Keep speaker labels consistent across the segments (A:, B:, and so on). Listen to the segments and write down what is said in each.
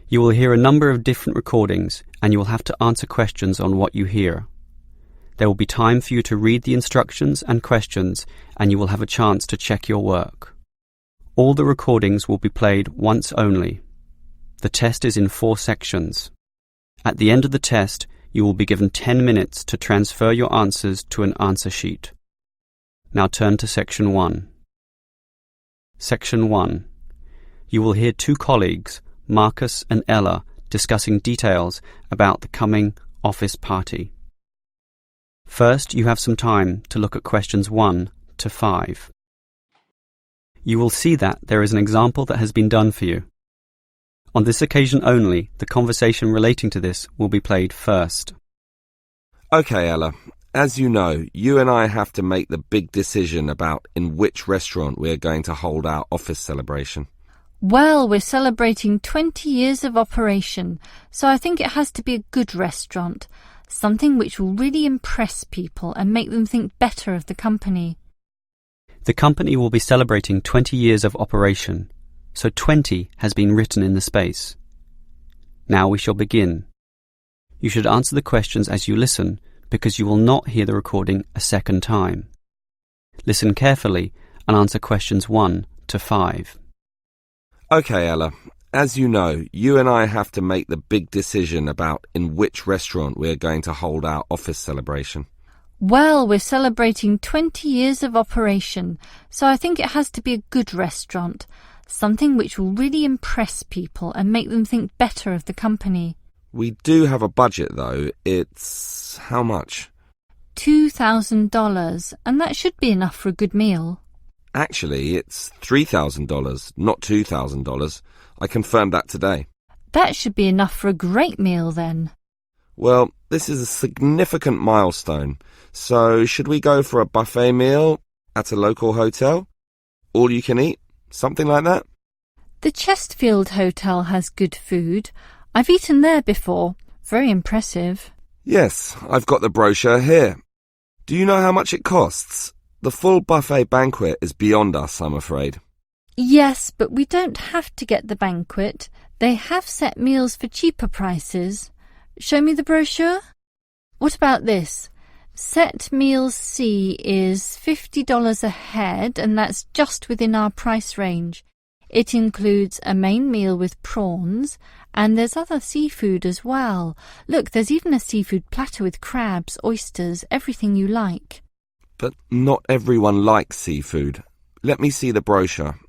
A: You will hear a number of different recordings and you will have to answer questions on what you hear. There will be time for you to read the instructions and questions and you will have a chance to check your work. All the recordings will be played once only. The test is in 4 sections. At the end of the test, you will be given 10 minutes to transfer your answers to an answer sheet. Now turn to Section 1. Section 1. You will hear 2 colleagues, Marcus and Ella, discussing details about the coming office party. First, you have some time to look at questions 1 to 5. You will see that there is an example that has been done for you. On this occasion only, the conversation relating to this will be played first.
B: Okay, Ella. As you know, you and I have to make the big decision about in which restaurant we are going to hold our office celebration.
C: Well, we're celebrating 20 years of operation, so I think it has to be a good restaurant, something which will really impress people and make them think better of the company.
A: The company will be celebrating 20 years of operation, so 20 has been written in the space. Now we shall begin. You should answer the questions as you listen, because you will not hear the recording a second time. Listen carefully and answer questions 1 to 5.
B: Okay, Ella. As you know, you and I have to make the big decision about in which restaurant we are going to hold our office celebration.
C: Well, we're celebrating 20 years of operation, so I think it has to be a good restaurant, something which will really impress people and make them think better of the company.
B: We do have a budget, though. It's how much?
C: $2,000, and that should be enough for a good meal.
B: Actually, it's $3,000, not $2,000. I confirmed that today.
C: That should be enough for a great meal, then.
B: Well, this is a significant milestone. So, should we go for a buffet meal at a local hotel? All you can eat? Something like that?
C: The Chesterfield Hotel has good food. I've eaten there before. Very impressive.
B: Yes, I've got the brochure here. Do you know how much it costs? The full buffet banquet is beyond us, I'm afraid.
C: Yes, but we don't have to get the banquet. They have set meals for cheaper prices. Show me the brochure. What about this? Set meal C is $50 a head, and that's just within our price range. It includes a main meal with prawns, and there's other seafood as well. Look, there's even a seafood platter with crabs, oysters, everything you like.
B: But not everyone likes seafood. Let me see the brochure.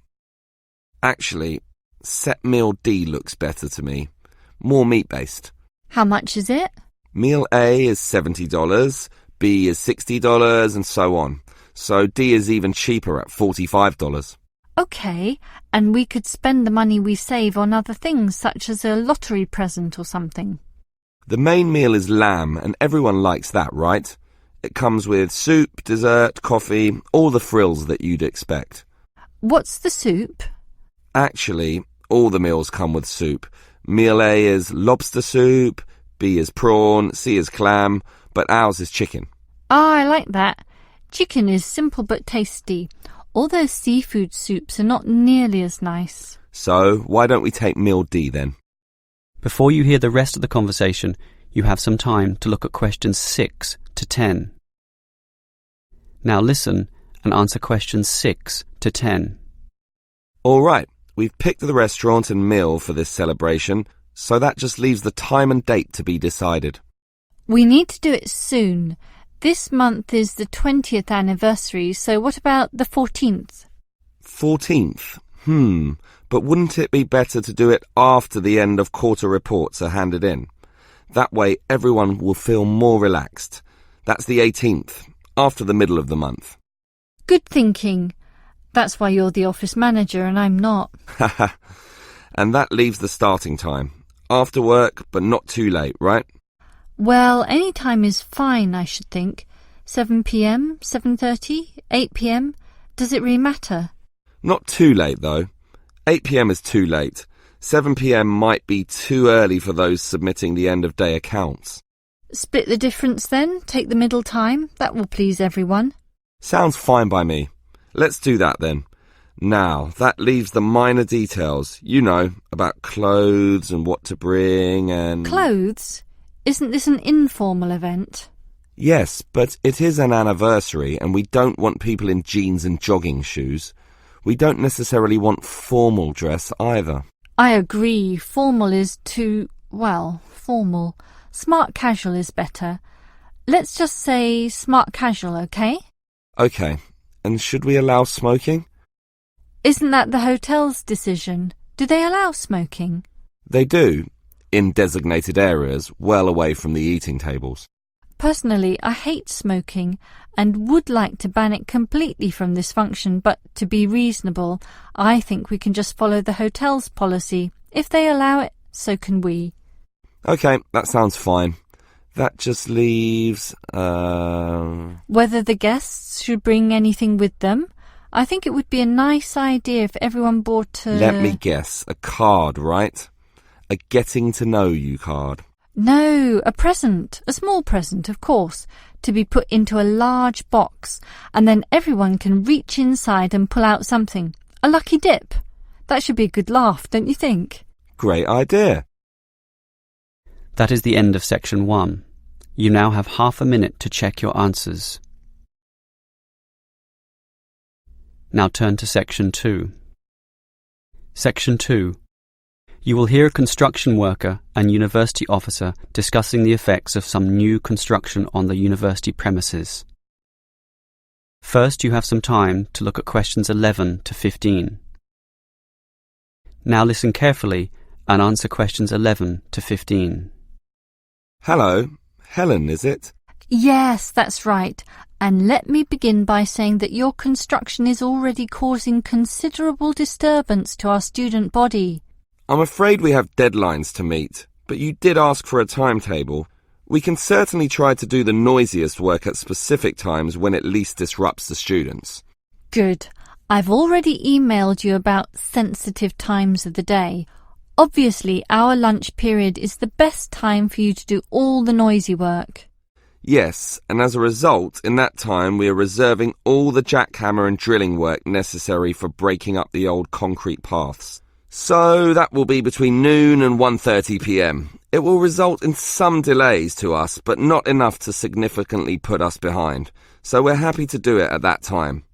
B: Actually, set meal D looks better to me. More meat-based.
C: How much is it?
B: Meal A is $70, B is $60, and so on. So D is even cheaper at $45.
C: OK, and we could spend the money we save on other things, such as a lottery present or something.
B: The main meal is lamb, and everyone likes that, right? It comes with soup, dessert, coffee, all the frills that you'd expect.
C: What's the soup?
B: Actually, all the meals come with soup. Meal A is lobster soup, B is prawn, C is clam, but ours is chicken.
C: Ah, I like that. Chicken is simple but tasty. All those seafood soups are not nearly as nice.
B: So, why don't we take meal D then?
A: Before you hear the rest of the conversation, you have some time to look at questions 6 to 10. Now listen and answer questions 6 to 10.
B: All right, we've picked the restaurant and meal for this celebration, so that just leaves the time and date to be decided.
C: We need to do it soon. This month is the 20th anniversary, so what about the 14th?
B: 14th? But wouldn't it be better to do it after the end of quarter reports are handed in? That way everyone will feel more relaxed. That's the 18th, after the middle of the month.
C: Good thinking. That's why you're the office manager and I'm not.
B: And that leaves the starting time. After work, but not too late, right?
C: Well, any time is fine, I should think. 7 p.m, 7:30, 8 p.m. Does it really matter?
B: Not too late, though. 8 p.m. is too late. 7 p.m. might be too early for those submitting the end-of-day accounts.
C: Split the difference then. Take the middle time. That will please everyone.
B: Sounds fine by me. Let's do that then. Now, that leaves the minor details, you know, about clothes and what to bring and...
C: Clothes? Isn't this an informal event?
B: Yes, but it is an anniversary and we don't want people in jeans and jogging shoes. We don't necessarily want formal dress either.
C: I agree. Formal is too, well, formal. Smart casual is better. Let's just say smart casual, okay?
B: Okay, and should we allow smoking?
C: Isn't that the hotel's decision? Do they allow smoking?
B: They do, in designated areas, well away from the eating tables.
C: Personally, I hate smoking and would like to ban it completely from this function, but to be reasonable, I think we can just follow the hotel's policy. If they allow it, so can we.
B: Okay, that sounds fine. That just leaves...
C: Whether the guests should bring anything with them? I think it would be a nice idea if everyone brought a...
B: Let me guess, a card, right? A getting to know you card.
C: No, a present, a small present, of course, to be put into a large box, and then everyone can reach inside and pull out something. A lucky dip. That should be a good laugh, don't you think?
B: Great idea.
A: That is the end of section 1. You now have half a minute to check your answers. Now turn to section 2. Section 2. You will hear a construction worker and university officer discussing the effects of some new construction on the university premises. First, you have some time to look at questions 11 to 15. Now listen carefully and answer questions 11 to 15.
B: Hello, Helen, is it?
C: Yes, that's right. And let me begin by saying that your construction is already causing considerable disturbance to our student body.
B: I'm afraid we have deadlines to meet, but you did ask for a timetable. We can certainly try to do the noisiest work at specific times when it least disrupts the students.
C: Good. I've already emailed you about sensitive times of the day. Obviously, our lunch period is the best time for you to do all the noisy work.
B: Yes, and as a result, in that time we are reserving all the jackhammer and drilling work necessary for breaking up the old concrete paths. So that will be between noon and 1:30 p.m. It will result in some delays to us, but not enough to significantly put us behind. So we're happy to do it at that time.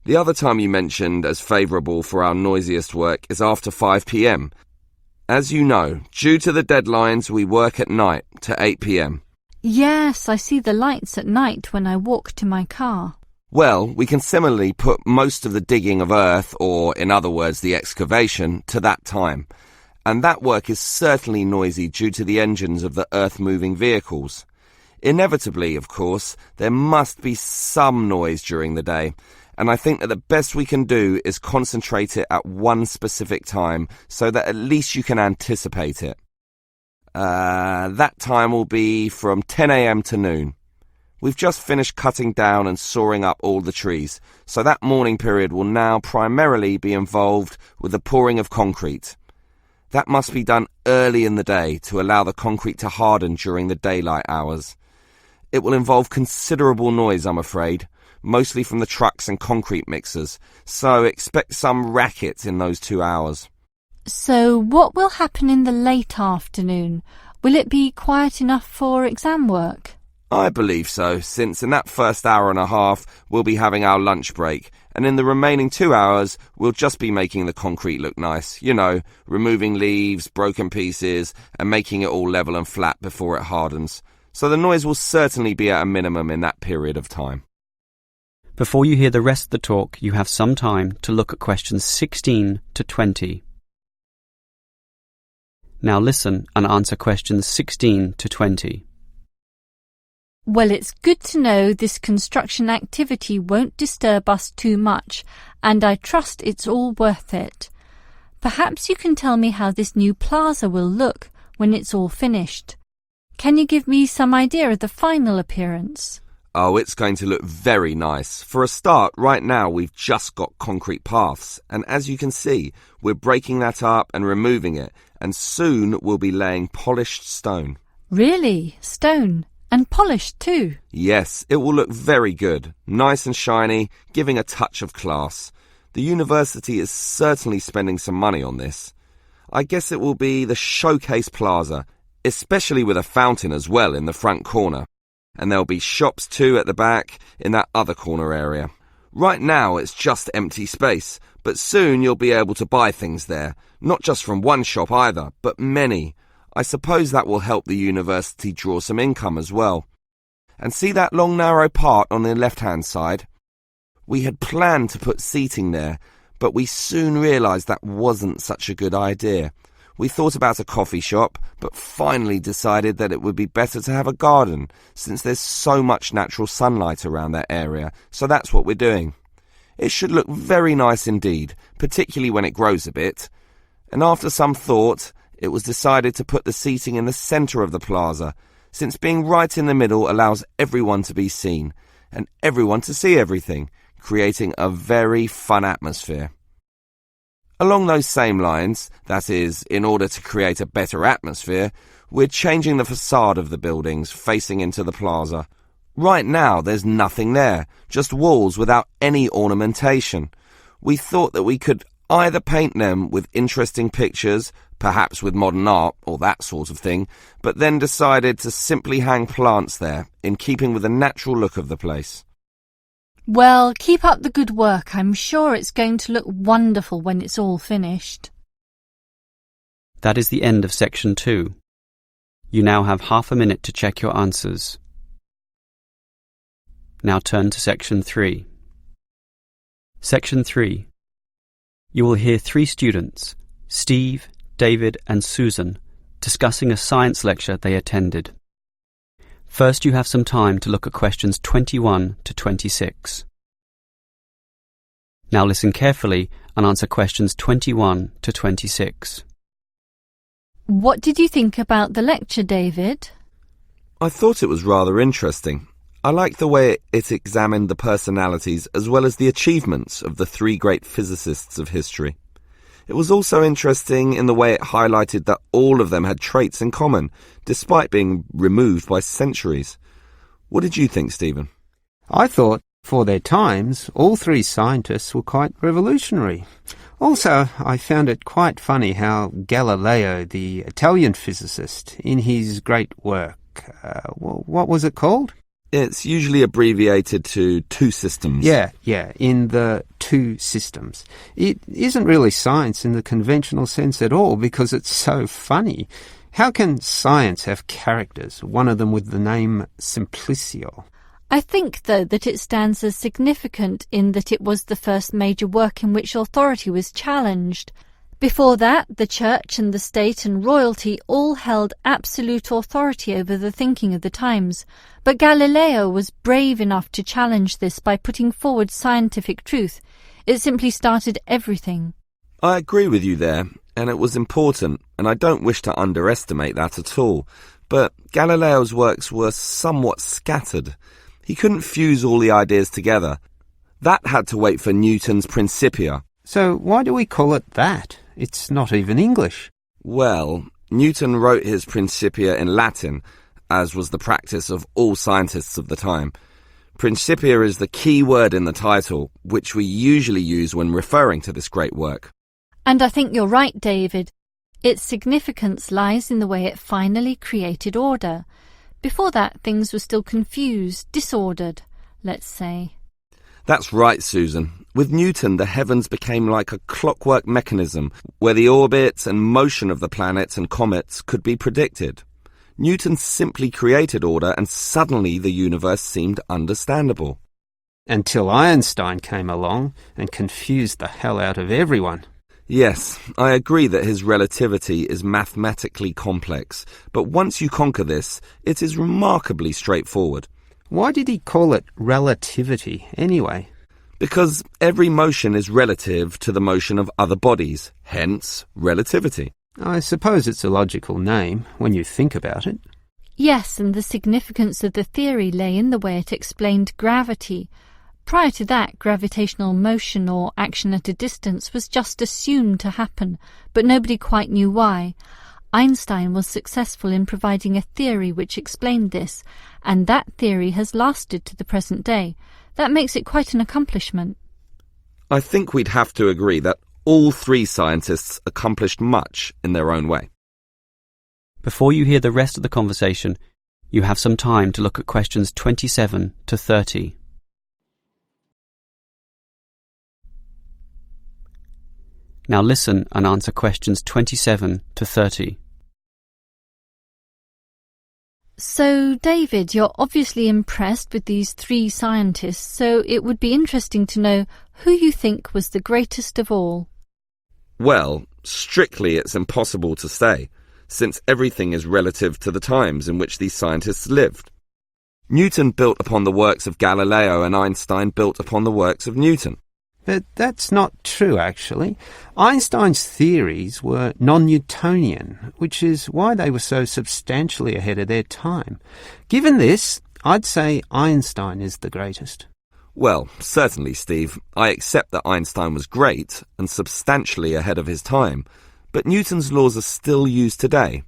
B: The other time you mentioned as favourable for our noisiest work is after 5 p.m. As you know, due to the deadlines, we work at night to 8 p.m.
C: Yes, I see the lights at night when I walk to my car.
B: Well, we can similarly put most of the digging of earth, or in other words the excavation, to that time. And that work is certainly noisy due to the engines of the earth-moving vehicles. Inevitably, of course, there must be some noise during the day, and I think that the best we can do is concentrate it at one specific time so that at least you can anticipate it. That time will be from 10 a.m. to noon. We've just finished cutting down and sawing up all the trees, so that morning period will now primarily be involved with the pouring of concrete. That must be done early in the day to allow the concrete to harden during the daylight hours. It will involve considerable noise, I'm afraid, mostly from the trucks and concrete mixers, so expect some racket in those 2 hours.
C: So what will happen in the late afternoon? Will it be quiet enough for exam work?
B: I believe so, since in that first hour and a half we'll be having our lunch break, and in the remaining 2 hours we'll just be making the concrete look nice, you know, removing leaves, broken pieces, and making it all level and flat before it hardens. So the noise will certainly be at a minimum in that period of time.
A: Before you hear the rest of the talk, you have some time to look at questions 16 to 20. Now listen and answer questions 16 to 20.
C: Well, it's good to know this construction activity won't disturb us too much, and I trust it's all worth it. Perhaps you can tell me how this new plaza will look when it's all finished. Can you give me some idea of the final appearance?
B: Oh, it's going to look very nice. For a start, right now we've just got concrete paths, and as you can see, we're breaking that up and removing it, and soon we'll be laying polished stone.
C: Really? Stone? And polished too?
B: Yes, it will look very good, nice and shiny, giving a touch of class. The university is certainly spending some money on this. I guess it will be the Showcase Plaza, especially with a fountain as well in the front corner. And there'll be shops too at the back in that other corner area. Right now it's just empty space, but soon you'll be able to buy things there. Not just from one shop either, but many. I suppose that will help the university draw some income as well. And see that long narrow part on the left-hand side? We had planned to put seating there, but we soon realised that wasn't such a good idea. We thought about a coffee shop, but finally decided that it would be better to have a garden, since there's so much natural sunlight around that area, so that's what we're doing. It should look very nice indeed, particularly when it grows a bit. And after some thought, it was decided to put the seating in the centre of the plaza, since being right in the middle allows everyone to be seen, and everyone to see everything, creating a very fun atmosphere. Along those same lines, that is, in order to create a better atmosphere, we're changing the facade of the buildings facing into the plaza. Right now there's nothing there, just walls without any ornamentation. We thought that we could either paint them with interesting pictures, perhaps with modern art or that sort of thing, but then decided to simply hang plants there, in keeping with the natural look of the place.
C: Well, keep up the good work. I'm sure it's going to look wonderful when it's all finished.
A: That is the end of section 2. You now have half a minute to check your answers. Now turn to section 3. Section 3. You will hear 3 students, Steve, David and Susan, discussing a science lecture they attended. First, you have some time to look at questions 21 to 26. Now listen carefully and answer questions 21 to 26.
C: What did you think about the lecture, David?
B: I thought it was rather interesting. I liked the way it examined the personalities as well as the achievements of the 3 great physicists of history. It was also interesting in the way it highlighted that all of them had traits in common, despite being removed by centuries. What did you think, Stephen?
D: I thought, for their times, all 3 scientists were quite revolutionary. Also, I found it quite funny how Galileo, the Italian physicist, in his great work, what was it called?
B: It's usually abbreviated to 2 systems.
D: Yeah, in the 2 systems. It isn't really science in the conventional sense at all because it's so funny. How can science have characters, one of them with the name Simplicio?
C: I think, though, that it stands as significant in that it was the first major work in which authority was challenged. Before that, the church and the state and royalty all held absolute authority over the thinking of the times, but Galileo was brave enough to challenge this by putting forward scientific truth. It simply started everything.
B: I agree with you there, and it was important, and I don't wish to underestimate that at all, but Galileo's works were somewhat scattered. He couldn't fuse all the ideas together. That had to wait for Newton's Principia.
D: So why do we call it that? It's not even English.
B: Well, Newton wrote his Principia in Latin, as was the practice of all scientists of the time. Principia is the key word in the title, which we usually use when referring to this great work.
C: And I think you're right, David. Its significance lies in the way it finally created order. Before that, things were still confused, disordered, let's say.
B: That's right, Susan. With Newton, the heavens became like a clockwork mechanism where the orbits and motion of the planets and comets could be predicted. Newton simply created order and suddenly the universe seemed understandable.
D: Until Einstein came along and confused the hell out of everyone.
B: Yes, I agree that his relativity is mathematically complex, but once you conquer this, it is remarkably straightforward.
D: Why did he call it relativity, anyway?
B: Because every motion is relative to the motion of other bodies, hence relativity.
D: I suppose it's a logical name, when you think about it.
C: Yes, and the significance of the theory lay in the way it explained gravity. Prior to that, gravitational motion or action at a distance was just assumed to happen, but nobody quite knew why. Einstein was successful in providing a theory which explained this, and that theory has lasted to the present day. That makes it quite an accomplishment.
B: I think we'd have to agree that all three scientists accomplished much in their own way.
A: Before you hear the rest of the conversation, you have some time to look at questions 27 to 30. Now listen and answer questions 27 to 30.
C: So, David, you're obviously impressed with these three scientists, so it would be interesting to know who you think was the greatest of all.
B: Well, strictly it's impossible to say, since everything is relative to the times in which these scientists lived. Newton built upon the works of Galileo and Einstein built upon the works of Newton.
D: But that's not true, actually. Einstein's theories were non-Newtonian, which is why they were so substantially ahead of their time. Given this, I'd say Einstein is the greatest.
B: Well, certainly, Steve. I accept that Einstein was great and substantially ahead of his time, but Newton's laws are still used today.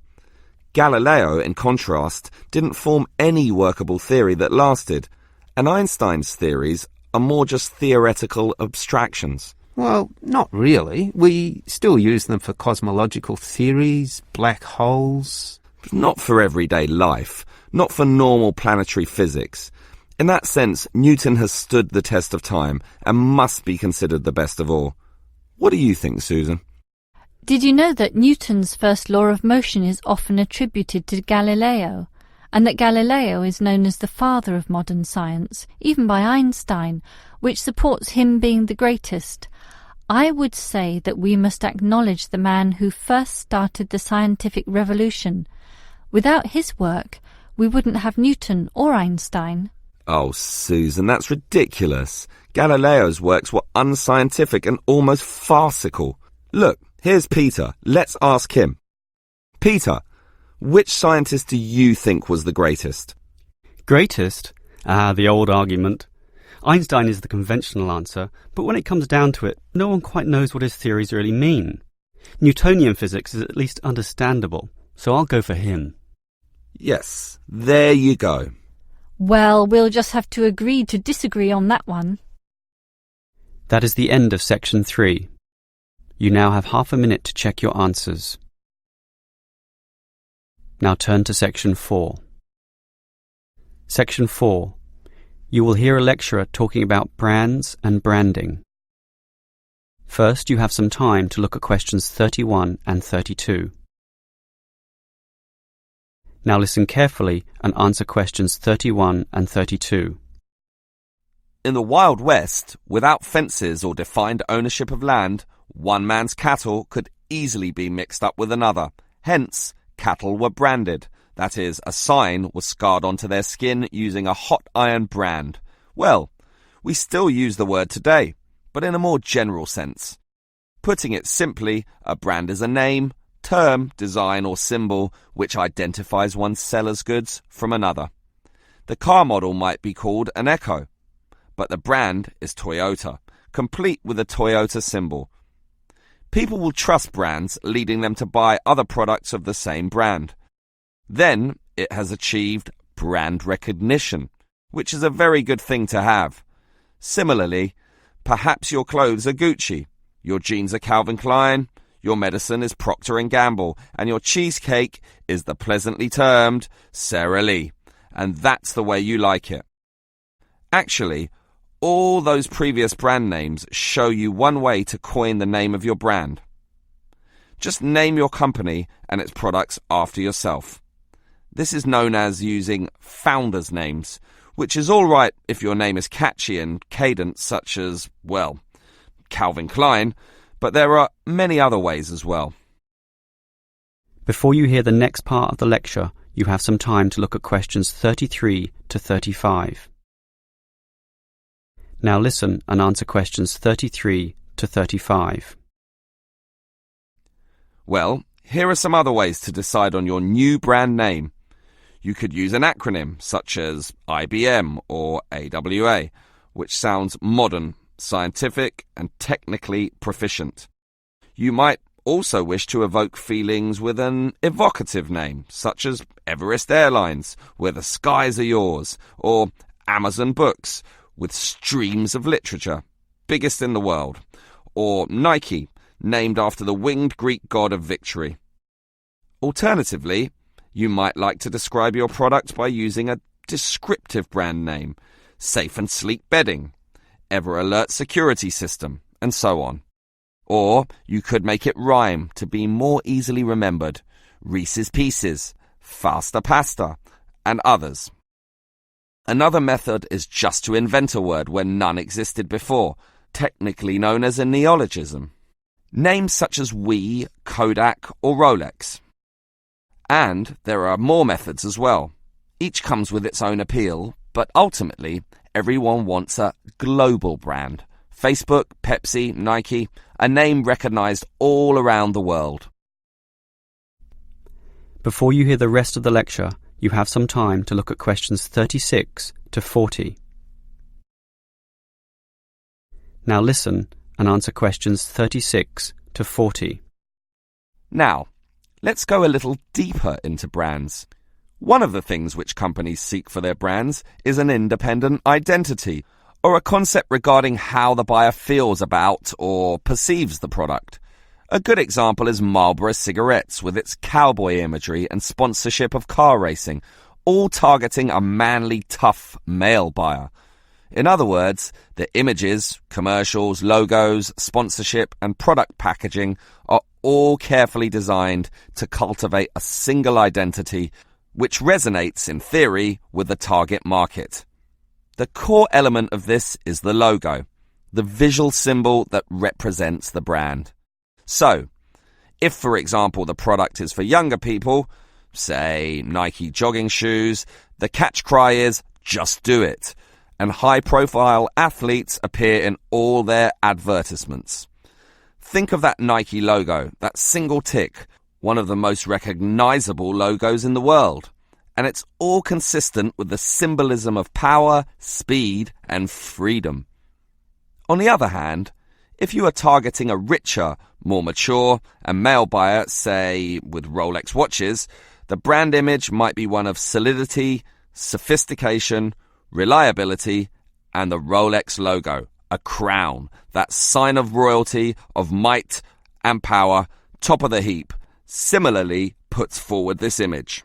B: Galileo, in contrast, didn't form any workable theory that lasted, and Einstein's theories are more just theoretical abstractions.
D: Well, not really. We still use them for cosmological theories, black holes.
B: Not for everyday life, not for normal planetary physics. In that sense, Newton has stood the test of time and must be considered the best of all. What do you think, Susan?
C: Did you know that Newton's first law of motion is often attributed to Galileo, and that Galileo is known as the father of modern science, even by Einstein, which supports him being the greatest? I would say that we must acknowledge the man who first started the scientific revolution. Without his work, we wouldn't have Newton or Einstein.
B: Oh, Susan, that's ridiculous. Galileo's works were unscientific and almost farcical. Look, here's Peter. Let's ask him. Peter, which scientist do you think was the greatest?
A: Greatest? The old argument. Einstein is the conventional answer, but when it comes down to it, no one quite knows what his theories really mean. Newtonian physics is at least understandable, so I'll go for him.
B: Yes, there you go.
C: Well, we'll just have to agree to disagree on that one.
A: That is the end of section 3. You now have half a minute to check your answers. Now turn to section 4. Section 4. You will hear a lecturer talking about brands and branding. First, you have some time to look at questions 31 and 32. Now listen carefully and answer questions 31 and 32.
B: In the Wild West, without fences or defined ownership of land, one man's cattle could easily be mixed up with another. Hence, cattle were branded. That is, a sign was scarred onto their skin using a hot iron brand. Well, we still use the word today, but in a more general sense. Putting it simply, a brand is a name, term, design or symbol which identifies one's seller's goods from another. The car model might be called an Echo, but the brand is Toyota, complete with a Toyota symbol. People will trust brands, leading them to buy other products of the same brand. Then it has achieved brand recognition, which is a very good thing to have. Similarly, perhaps your clothes are Gucci, your jeans are Calvin Klein, your medicine is Procter & Gamble, and your cheesecake is the pleasantly termed Sara Lee. And that's the way you like it. Actually, all those previous brand names show you one way to coin the name of your brand. Just name your company and its products after yourself. This is known as using founders' names, which is all right if your name is catchy and cadent, such as, well, Calvin Klein, but there are many other ways as well.
A: Before you hear the next part of the lecture, you have some time to look at questions 33 to 35. Now listen and answer questions 33 to 35.
B: Well, here are some other ways to decide on your new brand name. You could use an acronym such as IBM or AWA, which sounds modern, scientific, and technically proficient. You might also wish to evoke feelings with an evocative name, such as Everest Airlines, where the skies are yours, or Amazon Books, with streams of literature. biggest in the world. Or Nike, named after the winged Greek god of victory. Alternatively, you might like to describe your product by using a descriptive brand name, Safe and Sleek Bedding, Ever Alert Security System, and so on. Or you could make it rhyme to be more easily remembered, Reese's Pieces, Faster Pasta, and others. Another method is just to invent a word when none existed before, technically known as a neologism. Names such as Wii, Kodak, or Rolex. And there are more methods as well. Each comes with its own appeal, but ultimately, everyone wants a global brand. Facebook, Pepsi, Nike, a name recognized all around the world.
A: Before you hear the rest of the lecture, you have some time to look at questions 36 to 40. Now listen and answer questions 36 to 40.
B: Now, let's go a little deeper into brands. One of the things which companies seek for their brands is an independent identity, or a concept regarding how the buyer feels about or perceives the product. A good example is Marlboro cigarettes with its cowboy imagery and sponsorship of car racing, all targeting a manly, tough male buyer. In other words, the images, commercials, logos, sponsorship, and product packaging are all carefully designed to cultivate a single identity which resonates, in theory, with the target market. The core element of this is the logo, the visual symbol that represents the brand. So, if, for example, the product is for younger people, say Nike jogging shoes, the catch cry is, "Just do it," and high-profile athletes appear in all their advertisements. Think of that Nike logo, that single tick, one of the most recognizable logos in the world. And it's all consistent with the symbolism of power, speed, and freedom. On the other hand, if you are targeting a richer, more mature, and male buyer, say with Rolex watches, the brand image might be one of solidity, sophistication, reliability, and the Rolex logo, a crown, that sign of royalty, of might and power, top of the heap, similarly puts forward this image.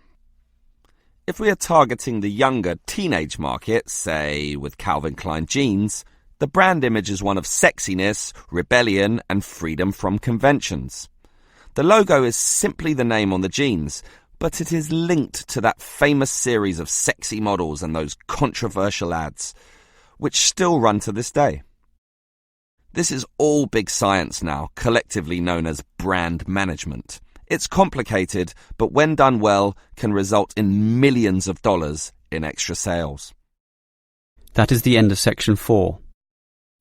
B: If we are targeting the younger teenage market, say with Calvin Klein jeans, the brand image is one of sexiness, rebellion, and freedom from conventions. The logo is simply the name on the jeans, but it is linked to that famous series of sexy models and those controversial ads, which still run to this day. This is all big science now, collectively known as brand management. It's complicated, but when done well, can result in millions of dollars in extra sales.
A: That is the end of section 4.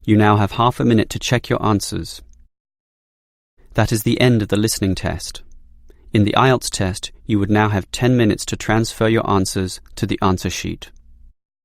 A: You now have half a minute to check your answers. That is the end of the listening test. In the IELTS test, you would now have 10 minutes to transfer your answers to the answer sheet.